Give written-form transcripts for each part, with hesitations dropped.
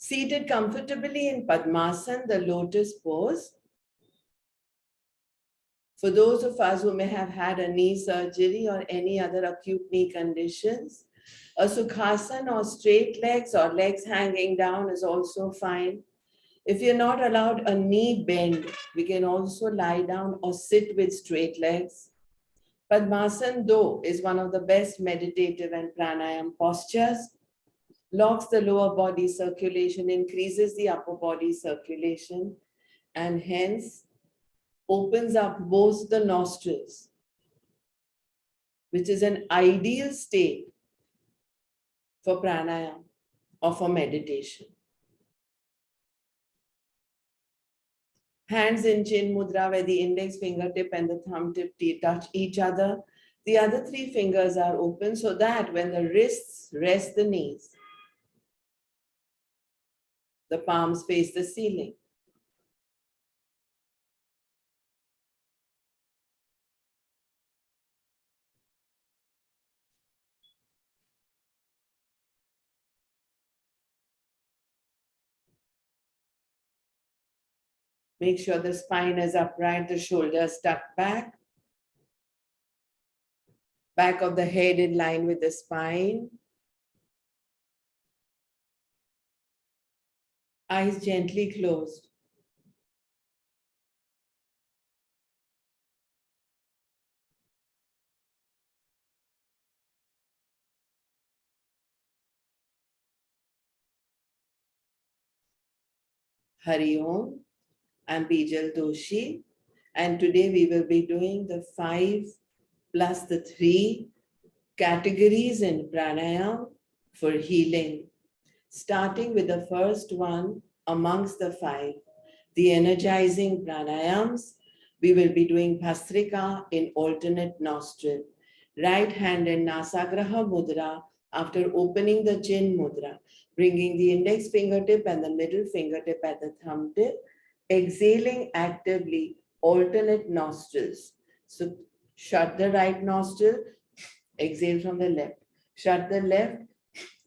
Seated comfortably in Padmasana, the lotus pose. For those of us who may have had a knee surgery or any other acute knee conditions, a Sukhasana or straight legs or legs hanging down is also fine. If you're not allowed a knee bend, we can also lie down or sit with straight legs. Padmasana, though, is one of the best meditative and pranayam postures. Locks the lower body circulation, increases the upper body circulation, and hence opens up both the nostrils, which is an ideal state for pranayam or for meditation. Hands in chin mudra, where the index fingertip and the thumb tip touch each other. The other three fingers are open so that when the wrists rest the knees, the palms face the ceiling. Make sure the spine is upright, the shoulders tucked back. Back of the head in line with the spine. Eyes gently closed. Hari Om. I'm Bijal Doshi, and today we will be doing the 5 plus the 3 categories in pranayam for healing. Starting with the first one amongst the 5, the energizing pranayams. We will be doing Bhastrika in alternate nostril. Right hand in Nasagraha Mudra after opening the chin mudra, bringing the index fingertip and the middle fingertip at the thumb tip, exhaling actively alternate nostrils. So shut the right nostril, exhale from the left. Shut the left,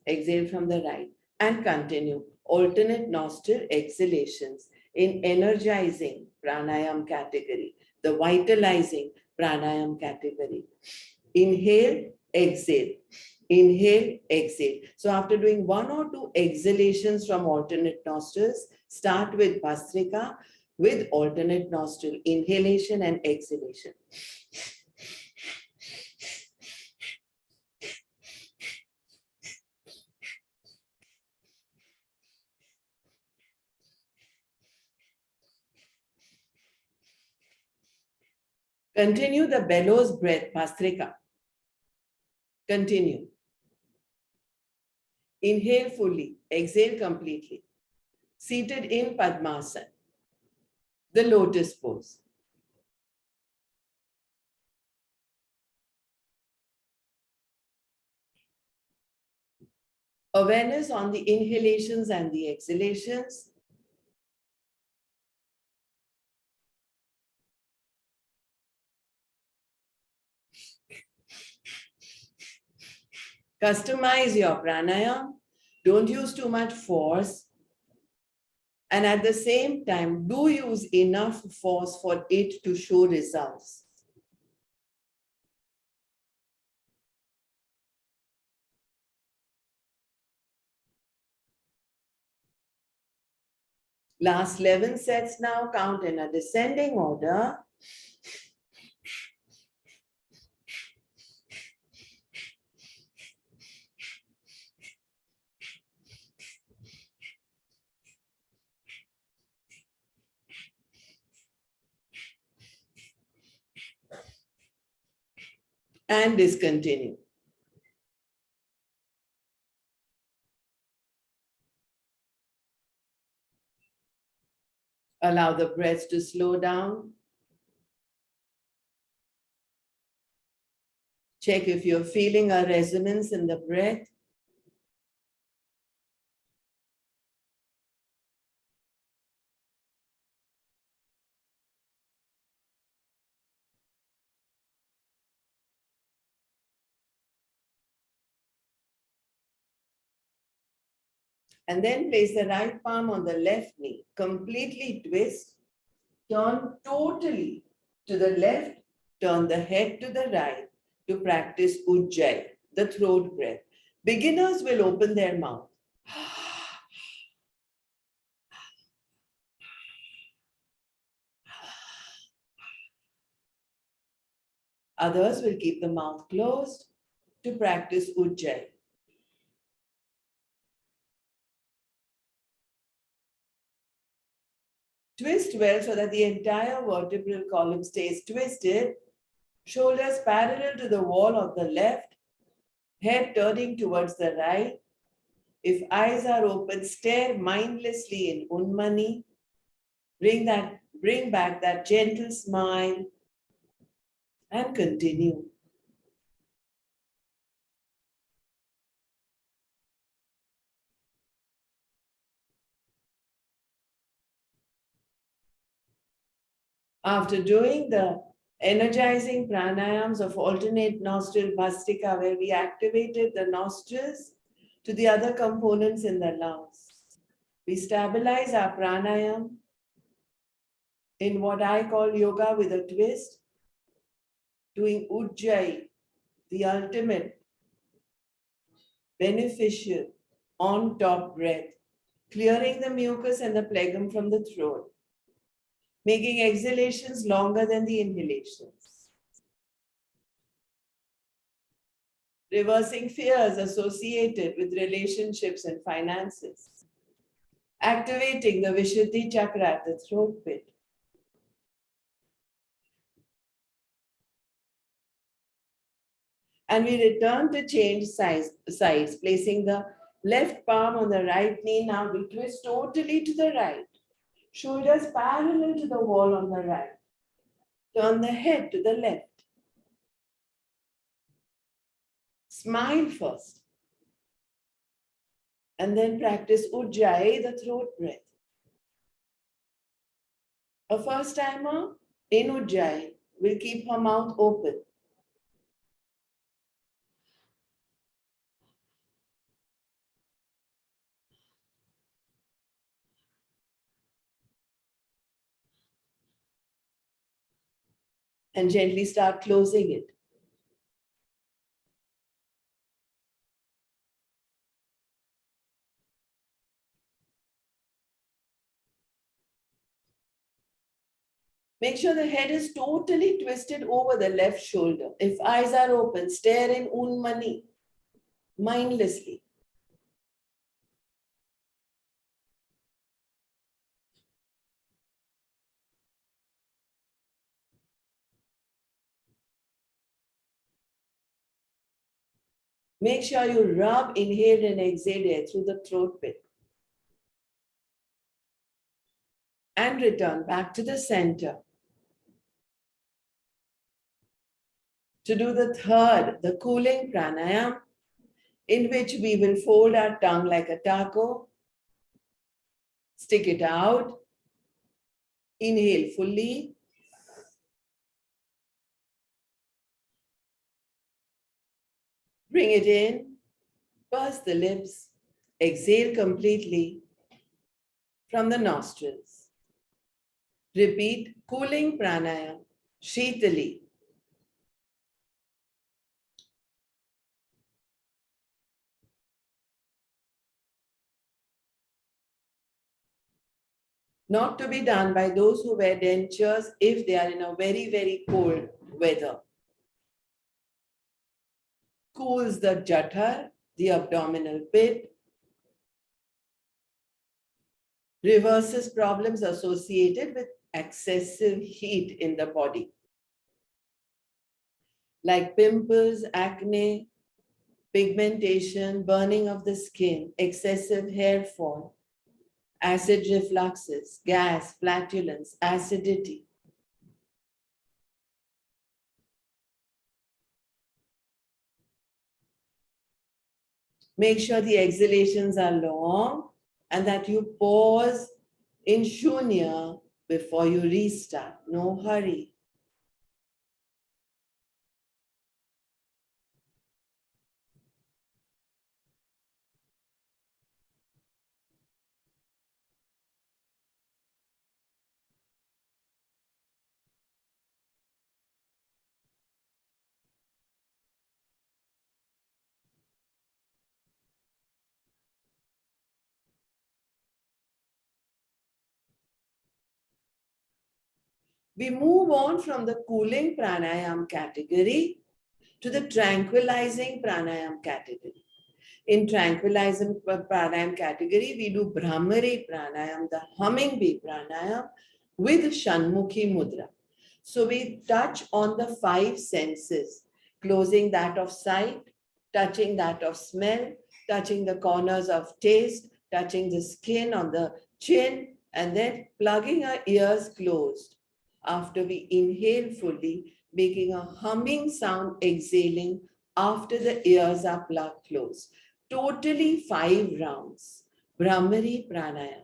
exhale from the right. And continue alternate nostril exhalations in energizing pranayam category, the vitalizing pranayam category. Inhale, exhale. Inhale, exhale. So after doing 1 or 2 exhalations from alternate nostrils, start with Bhastrika with alternate nostril inhalation and exhalation. Continue the bellows breath, Bhastrika. Continue. Inhale fully, exhale completely. Seated in Padmasana, the lotus pose. Awareness on the inhalations and the exhalations. Customize your pranayam. Don't use too much force. And at the same time, do use enough force for it to show results. Last 11 sets now, count in a descending order. And discontinue. Allow the breath to slow down. Check if you're feeling a resonance in the breath. And then place the right palm on the left knee. Completely twist. Turn totally to the left. Turn the head to the right to practice Ujjayi, the throat breath. Beginners will open their mouth. Others will keep the mouth closed to practice Ujjayi. Twist well so that the entire vertebral column stays twisted, shoulders parallel to the wall of the left, head turning towards the right. If eyes are open, stare mindlessly in Unmani. Bring back that gentle smile and continue. After doing the energizing pranayams of alternate nostril bhastika, where we activated the nostrils to the other components in the lungs, we stabilize our pranayam in what I call yoga with a twist, doing Ujjayi, the ultimate beneficial on top breath, clearing the mucus and the phlegm from the throat, making exhalations longer than the inhalations, reversing fears associated with relationships and finances, activating the Vishuddhi chakra at the throat pit. And we return to change sides, placing the left palm on the right knee. Now we twist totally to the right. Shoulders parallel to the wall on the right. Turn the head to the left. Smile first. And then practice Ujjayi, the throat breath. A first timer in Ujjayi will keep her mouth open. And gently start closing it. Make sure the head is totally twisted over the left shoulder. If eyes are open, stare in Unmani, mindlessly. Make sure you rub, inhale and exhale air through the throat pit. And return back to the center. To do the third, the cooling pranayam, in which we will fold our tongue like a taco, stick it out, inhale fully, bring it in, purse the lips, exhale completely from the nostrils. Repeat cooling pranayam, Shitali. Not to be done by those who wear dentures if they are in a very, very cold weather. Cools the jathar, the abdominal pit, reverses problems associated with excessive heat in the body, like pimples, acne, pigmentation, burning of the skin, excessive hair fall, acid refluxes, gas, flatulence, acidity. Make sure the exhalations are long and that you pause in shunya before you restart. No hurry. We move on from the cooling pranayam category to the tranquilizing pranayam category. In tranquilizing pranayam category, we do Bhramari Pranayam, the humming bee pranayam with Shanmukhi Mudra. So we touch on the five senses, closing that of sight, touching that of smell, touching the corners of taste, touching the skin on the chin, and then plugging our ears closed. After we inhale fully, making a humming sound, exhaling after the ears are plugged closed. Totally 5 rounds. Bhramari Pranayam.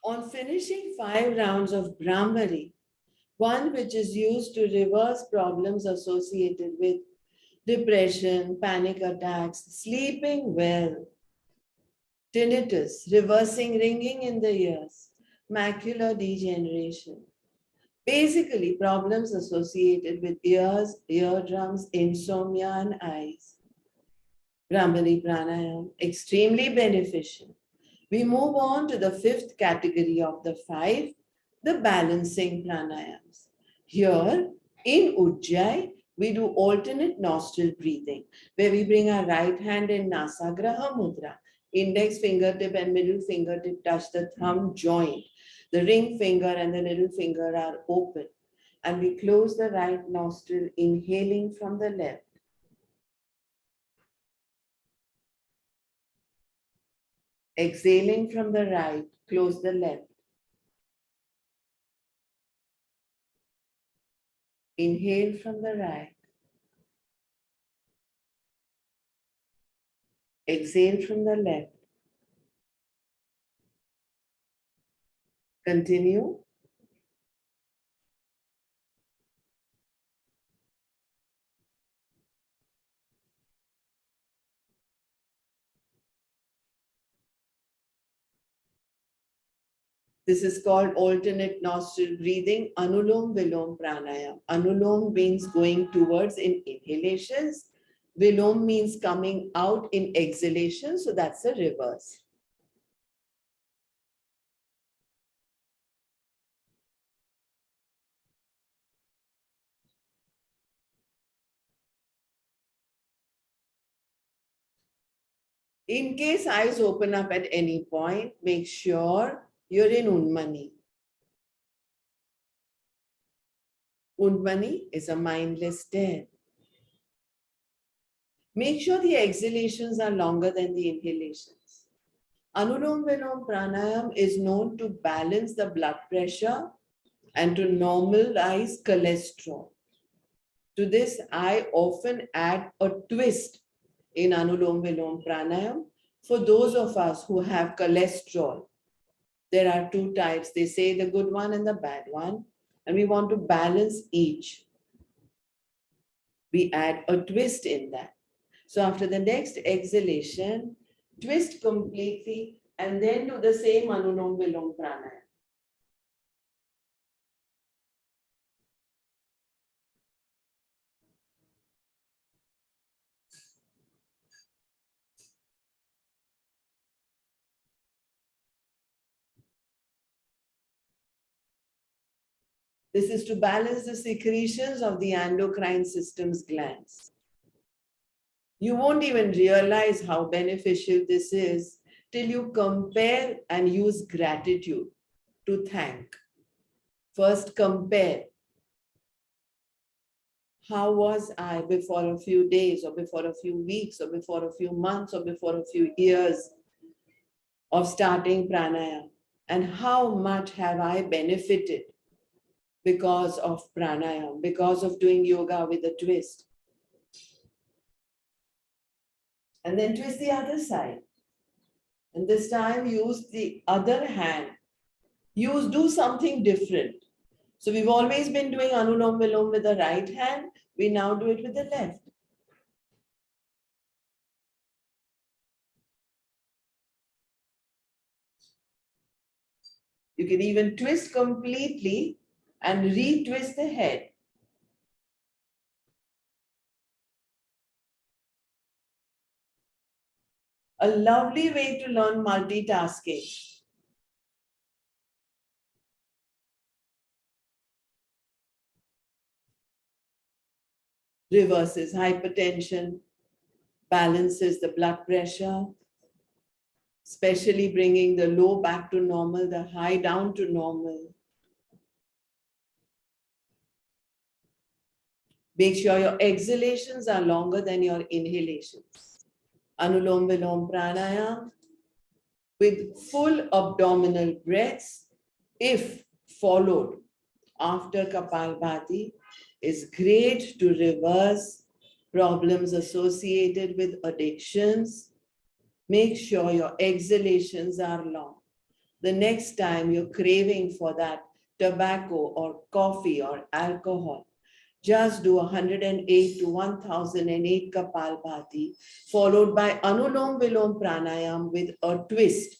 On finishing 5 rounds of Bhramari, one which is used to reverse problems associated with depression, panic attacks, sleeping well, tinnitus, reversing ringing in the ears, macular degeneration. Basically, problems associated with ears, eardrums, insomnia, and eyes. Bhramari Pranayam, extremely beneficial. We move on to the fifth category of the 5, the balancing pranayams. Here in Ujjayi, we do alternate nostril breathing, where we bring our right hand in Nasagraha Mudra. Index fingertip and middle fingertip touch the thumb joint. The ring finger and the little finger are open. And we close the right nostril, inhaling from the left. Exhaling from the right, close the left. Inhale from the right. Exhale from the left. Continue. This is called alternate nostril breathing, Anulom Vilom Pranayam. Anulom means going towards in inhalations. Vilom means coming out in exhalation. So that's the reverse. In case eyes open up at any point, make sure you're in Unmani. Unmani is a mindless stare. Make sure the exhalations are longer than the inhalations. Anulom Vilom Pranayam is known to balance the blood pressure and to normalize cholesterol. To this, I often add a twist in Anulom Vilom Pranayam for those of us who have cholesterol. There are 2 types. They say the good one and the bad one, and we want to balance each. We add a twist in that. So after the next exhalation, twist completely and then do the same Anulom Vilom Pranayam. This is to balance the secretions of the endocrine system's glands. You won't even realize how beneficial this is till you compare and use gratitude to thank. First, compare. How was I before a few days, or before a few weeks, or before a few months, or before a few years of starting pranayama? And how much have I benefited because of pranayama, because of doing yoga with a twist? And then twist the other side. And this time use the other hand. Do something different. So we've always been doing Anulom Vilom with the right hand. We now do it with the left. You can even twist completely and retwist the head. A lovely way to learn multitasking. Reverses hypertension, balances the blood pressure, especially bringing the low back to normal, the high down to normal. Make sure your exhalations are longer than your inhalations. Anulom Vilom Pranayama with full abdominal breaths, if followed after Kapalbhati, is great to reverse problems associated with addictions. Make sure your exhalations are long. The next time you're craving for that tobacco or coffee or alcohol, just do 108 to 1008 Kapalbhati, followed by Anulom Vilom Pranayam with a twist.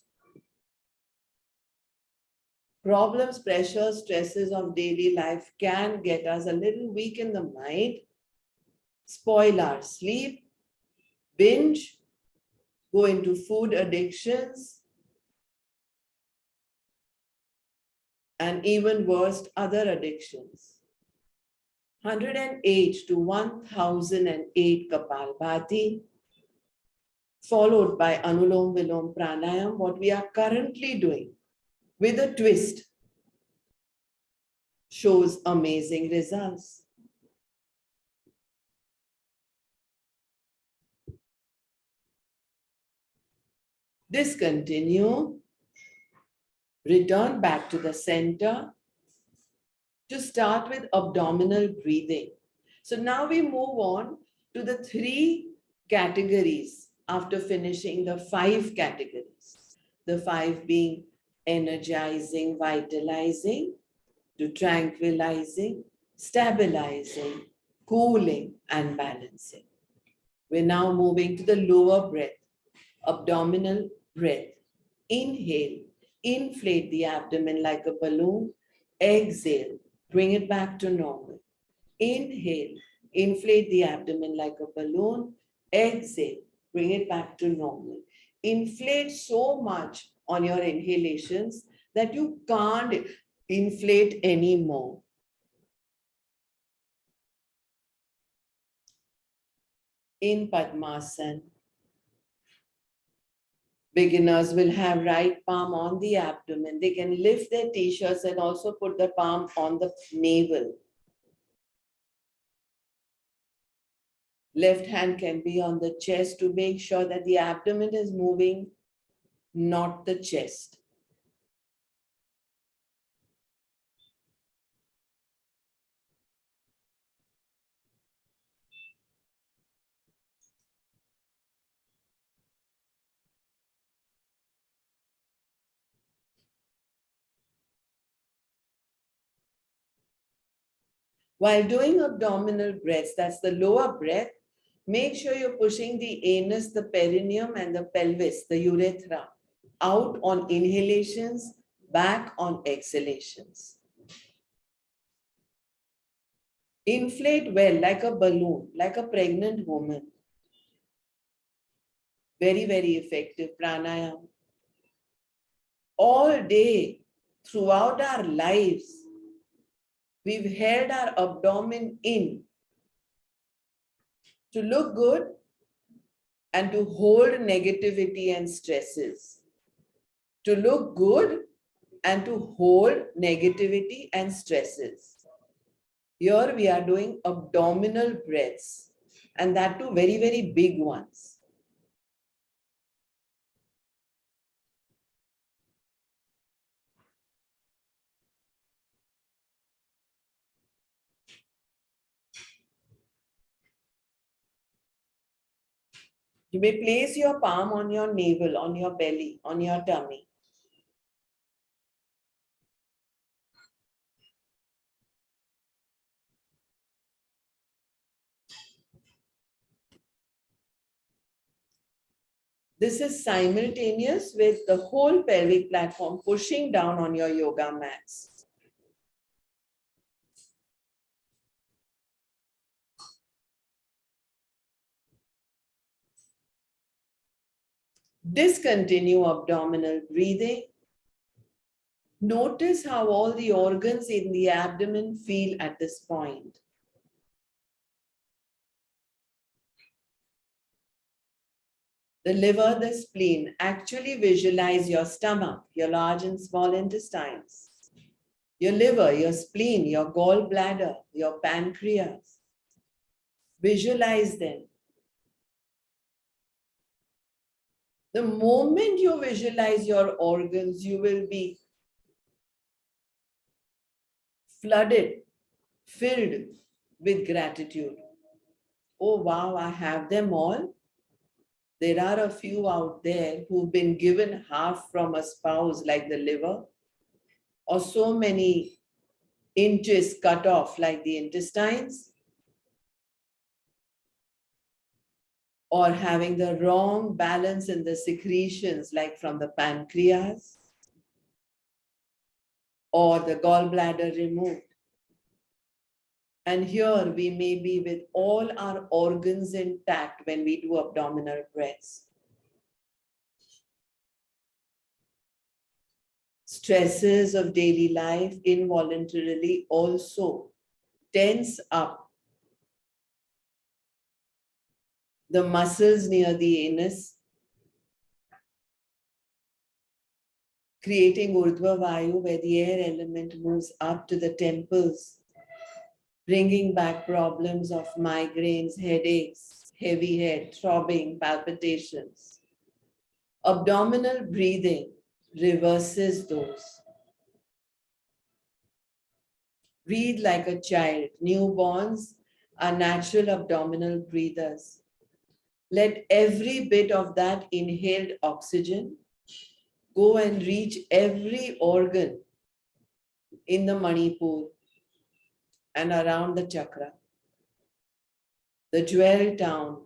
Problems, pressures, stresses of daily life can get us a little weak in the mind, spoil our sleep, binge, go into food addictions, and even worse, other addictions. 108 to 1008 Kapalbhati, followed by Anulom Vilom Pranayam, what we are currently doing with a twist, shows amazing results. Discontinue, return back to the center to start with abdominal breathing. So now we move on to the 3 categories after finishing the 5 categories. The 5 being energizing, vitalizing, to tranquilizing, stabilizing, cooling, and balancing. We're now moving to the lower breath, abdominal breath. Inhale, inflate the abdomen like a balloon. Exhale, bring it back to normal. Inhale, inflate the abdomen like a balloon. Exhale, bring it back to normal. Inflate so much on your inhalations that you can't inflate anymore. In Padmasana, beginners will have right palm on the abdomen. They can lift their t-shirts and also put the palm on the navel. Left hand can be on the chest to make sure that the abdomen is moving, not the chest. While doing abdominal breaths, that's the lower breath, make sure you're pushing the anus, the perineum, and the pelvis, the urethra, out on inhalations, back on exhalations. Inflate well, like a balloon, like a pregnant woman. Very, very effective pranayama. All day, throughout our lives, We've held our abdomen in to look good and to hold negativity and stresses. To look good and to hold negativity and stresses. Here we are doing abdominal breaths, and that too very, very big ones. You may place your palm on your navel, on your belly, on your tummy. This is simultaneous with the whole pelvic platform pushing down on your yoga mats. Discontinue abdominal breathing. Notice how all the organs in the abdomen feel at this point. The liver, the spleen. Actually visualize your stomach, your large and small intestines, your liver, your spleen, your gallbladder, your pancreas. Visualize them. The moment you visualize your organs, you will be flooded, filled with gratitude. Oh wow, I have them all. There are a few out there who've been given half from a spouse, like the liver, or so many inches cut off, like the intestines, or having the wrong balance in the secretions, like from the pancreas, or the gallbladder removed. And here we may be with all our organs intact when we do abdominal breaths. Stresses of daily life involuntarily also tense up the muscles near the anus, creating Urdhva Vayu, where the air element moves up to the temples, bringing back problems of migraines, headaches, heavy head, throbbing, palpitations. Abdominal breathing reverses those. Breathe like a child. Newborns are natural abdominal breathers. Let every bit of that inhaled oxygen go and reach every organ in the Manipur and around the chakra. The jewel town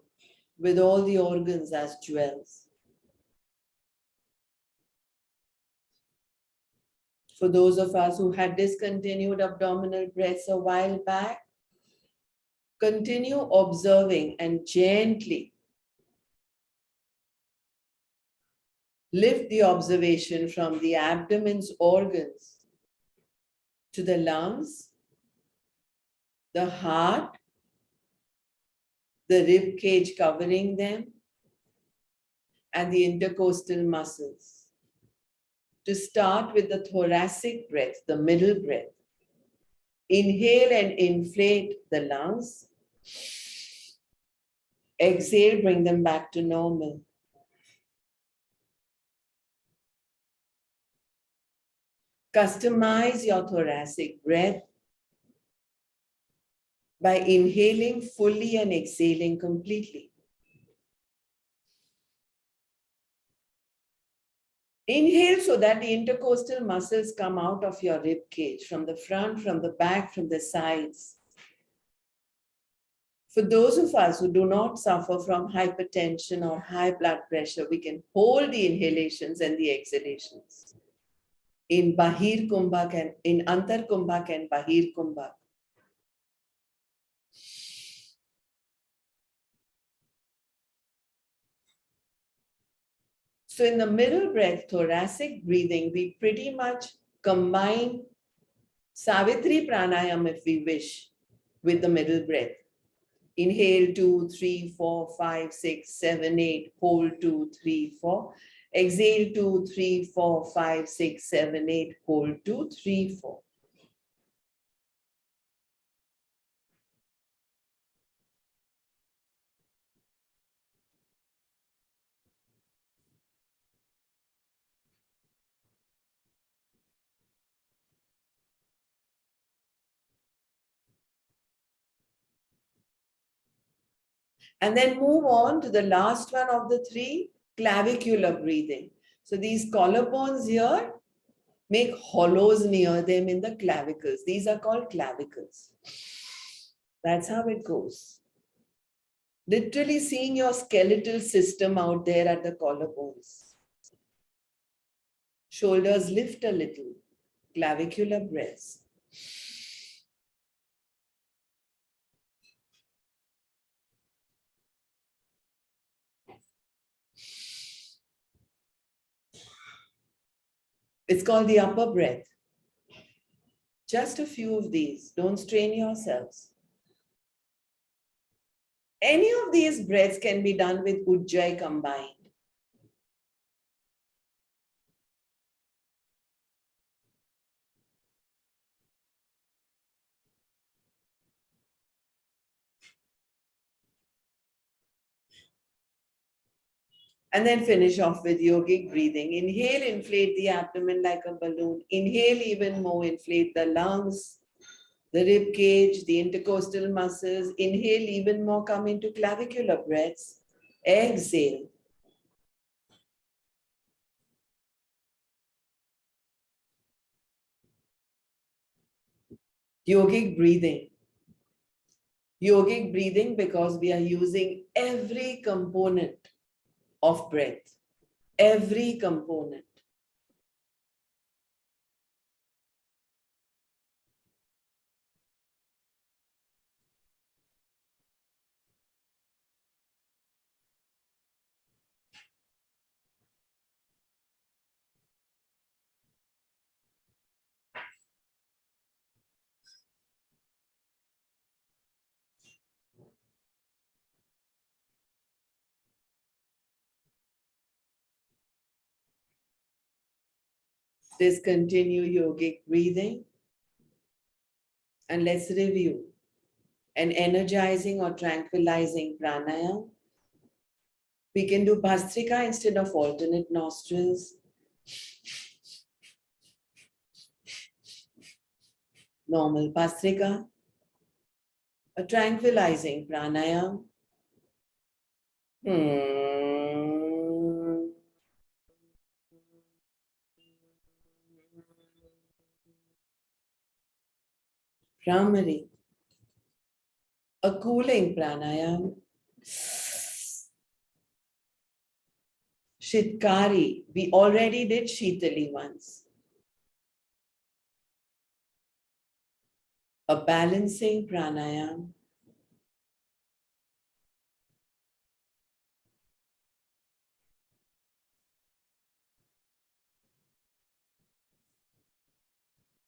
with all the organs as jewels. For those of us who had discontinued abdominal breaths a while back, continue observing and gently lift the observation from the abdomen's organs to the lungs, the heart, the rib cage covering them, and the intercostal muscles. To start with the thoracic breath, the middle breath. Inhale and inflate the lungs. Exhale, bring them back to normal. Customize your thoracic breath by inhaling fully and exhaling completely. Inhale so that the intercostal muscles come out of your rib cage, from the front, from the back, from the sides. For those of us who do not suffer from hypertension or high blood pressure, we can hold the inhalations and the exhalations in Bahir Kumbhak and in Antar Kumbhak and Bahir Kumbhak. So in the middle breath, thoracic breathing, we pretty much combine Savitri Pranayam if we wish, with the middle breath. Inhale 2, 3, 4, 5, 6, 7, 8. Hold 2, 3, 4. Exhale 2, 3, 4, 5, 6, 7, 8. Hold 2, 3, 4. And then move on to the last one of the three, clavicular breathing. So these collarbones here make hollows near them in the clavicles. These are called clavicles. That's how it goes. Literally seeing your skeletal system out there at the collarbones. Shoulders lift a little. Clavicular breaths. It's called the upper breath. Just a few of these. Don't strain yourselves. Any of these breaths can be done with Ujjayi combined. And then finish off with yogic breathing. Inhale, inflate the abdomen like a balloon. Inhale even more, inflate the lungs, the rib cage, the intercostal muscles. Inhale even more, come into clavicular breaths. Exhale. Yogic breathing. Yogic breathing because we are using every component of breath. Every component. Discontinue yogic breathing. And let's review. An energizing or tranquilizing pranayam. We can do Bhastrika instead of alternate nostrils. Normal Bhastrika. A tranquilizing pranayam. Bhramari. A cooling pranayam. Shitkari. We already did Shitali once. A balancing pranayam.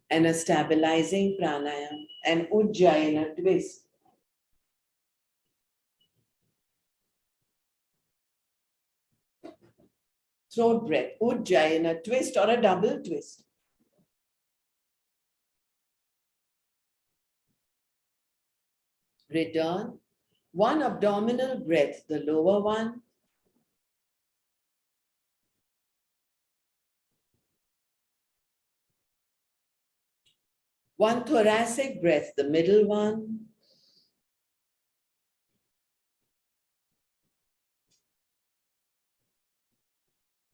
And a stabilizing pranayam. And Ujjayi, a twist. Throat breath. Ujjayi, a twist or a double twist. Return. One abdominal breath, the lower one. One thoracic breath, the middle one.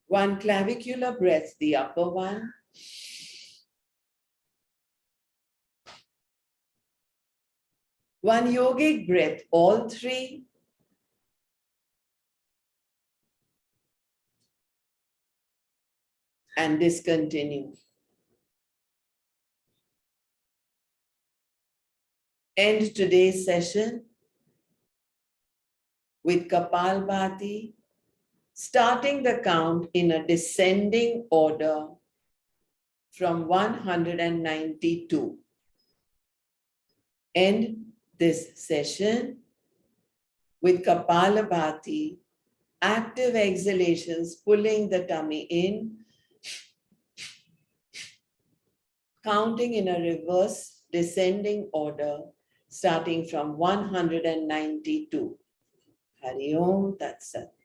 One clavicular breath, the upper one. One yogic breath, all three. And discontinue. End today's session with Kapalbhati, starting the count in a descending order from 192. end this session with Kapalabhati, active exhalations, pulling the tummy in, counting in a reverse descending order, starting from 192. Hari Om Tat Sat.